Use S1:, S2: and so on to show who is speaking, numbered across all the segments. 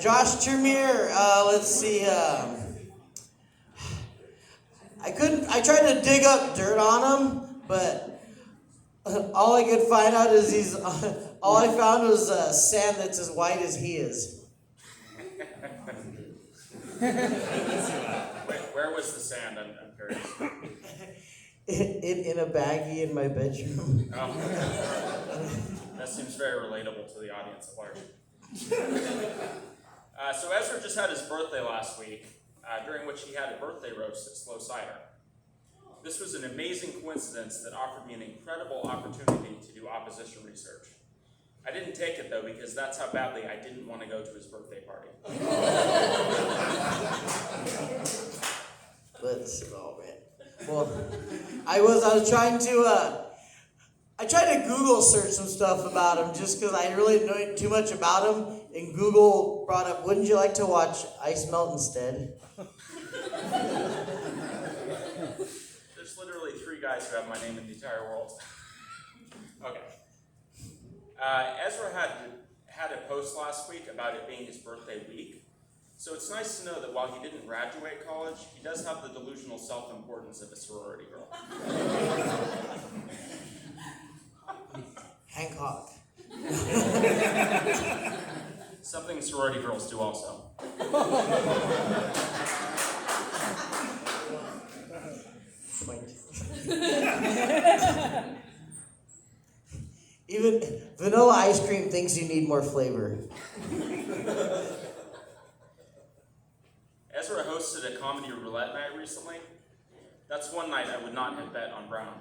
S1: Josh Termeer, let's see. I tried to dig up dirt on him, but all I could find out is all I found was sand that's as white as he is.
S2: Where was the sand? I'm curious.
S1: In a baggie in my bedroom.
S2: Oh. That seems very relatable to the audience at large. So Ezra just had his birthday last week, during which he had a birthday roast at Slow Cider. This was an amazing coincidence that offered me an incredible opportunity to do opposition research. I didn't take it though, because that's how badly I didn't want to go to his birthday party.
S1: Well, I was trying to I tried to Google search some stuff about him just because I really didn't know too much about him, and Google brought up, wouldn't you like to watch ice melt instead?
S2: There's literally 3 guys who have my name in the entire world. Okay. Ezra had a post last week about it being his birthday week. So it's nice to know that while he didn't graduate college, he does have the delusional self-importance of a sorority girl.
S1: Hancock.
S2: Something sorority girls do also.
S1: Even vanilla ice cream thinks you need more flavor.
S2: Ezra hosted a comedy roulette night recently. That's one night I would not have bet on Brown.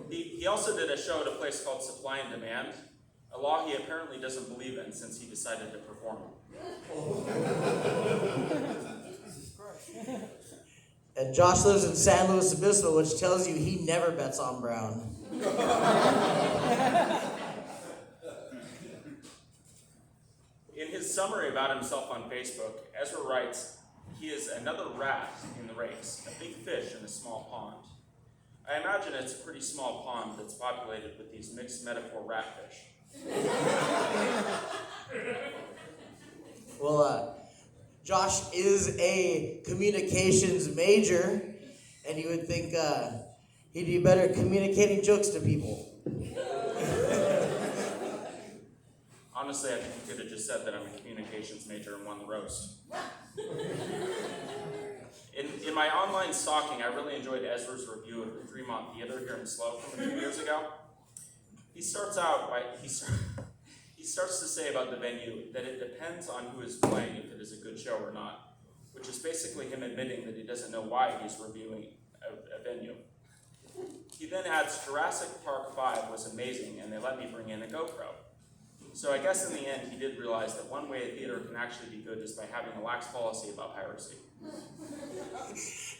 S2: He also did a show at a place called Supply and Demand, a law he apparently doesn't believe in since he decided to perform.
S1: And Josh lives in San Luis Obispo, which tells you he never bets on Brown.
S2: In his summary about himself on Facebook, Ezra writes, he is another rat in the race, a big fish in a small pond. I imagine it's a pretty small pond that's populated with these mixed metaphor ratfish.
S1: Well, Josh is a communications major, and you would think he'd be better at communicating jokes to people.
S2: Honestly, I think you could have just said that I'm a communications major and won the roast. In my online stalking, I really enjoyed Ezra's review of the Fremont Theater here in SLO from a few years ago. He starts to say about the venue that it depends on who is playing if it is a good show or not, which is basically him admitting that he doesn't know why he's reviewing a venue. He then adds, Jurassic Park 5 was amazing and they let me bring in a GoPro. So I guess in the end, he did realize that one way a theater can actually be good is by having a lax policy about piracy.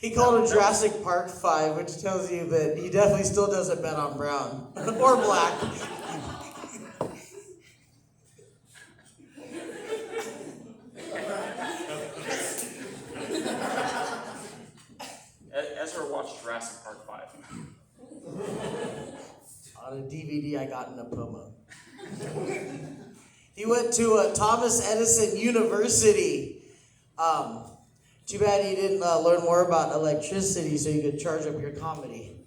S1: He called it Jurassic Park 5, which tells you that he definitely still doesn't bet on Brown. Or black.
S2: Ezra watched Jurassic Park 5.
S1: On a DVD I got in a Puma. He went to Thomas Edison University. Too bad he didn't learn more about electricity so you could charge up your comedy.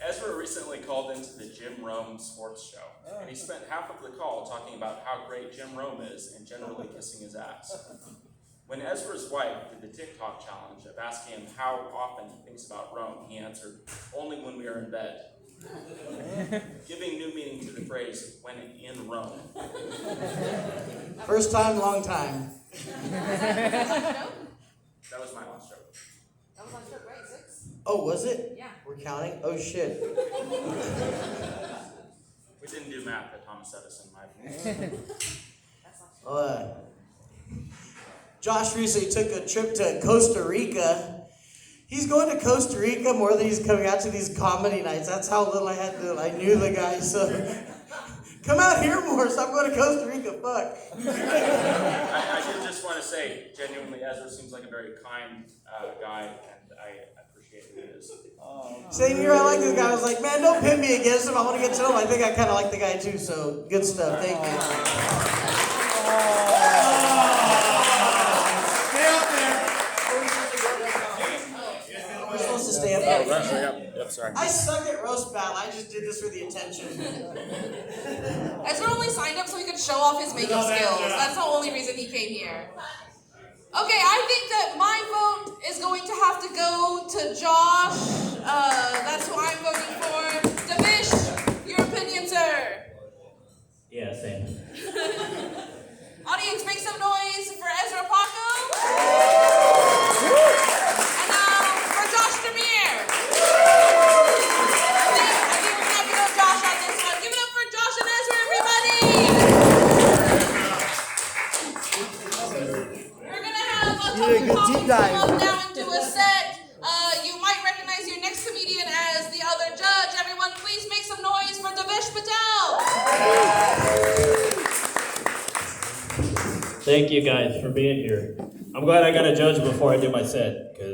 S2: Ezra recently called into the Jim Rome sports show, and he spent half of the call talking about how great Jim Rome is and generally kissing his ass. When Ezra's wife did the TikTok challenge of asking him how often he thinks about Rome, he answered, only when we are in bed. Giving new meaning to the phrase, when in Rome.
S1: First time, long time.
S2: That was my last joke.
S3: That was on show, right? 6?
S1: Oh, was it?
S3: Yeah.
S1: We're counting? Oh, shit.
S2: We didn't do math at Thomas Edison, my
S3: That's not
S1: Josh recently took a trip to Costa Rica. He's going to Costa Rica more than he's coming out to these comedy nights. That's how little I knew the guy, so come out here more, so I'm going to Costa Rica, fuck.
S2: I did just want want to say, genuinely, Ezra seems like a very kind guy, and I appreciate who he is.
S1: Same here, I like this guy. I was like, man, don't pin me against him. I want to get to know him. I think I kind of like the guy too, so good stuff. Thank you. We're supposed to stay up there.
S2: Yep, sorry.
S1: I suck at roast battle. I just did this for the attention.
S4: Ezra only signed up so he could show off his makeup skills. That's the only reason he came here. Okay, I think that my vote is going to have to go to Josh. That's who I'm voting for. Davish, your opinion, sir?
S5: Yeah, same.
S4: Audience, make some noise for Ezra Paco. And now for Josh Termeer. I think we're going to have to go Josh on this one. Give it up for Josh and Ezra, everybody. We're going to have a couple comics come up now and do a set. You might recognize your next comedian as the other judge. Everyone, please make some noise for Davish Patel.
S5: Thank you guys for being here. I'm glad I got a judge before I do my set.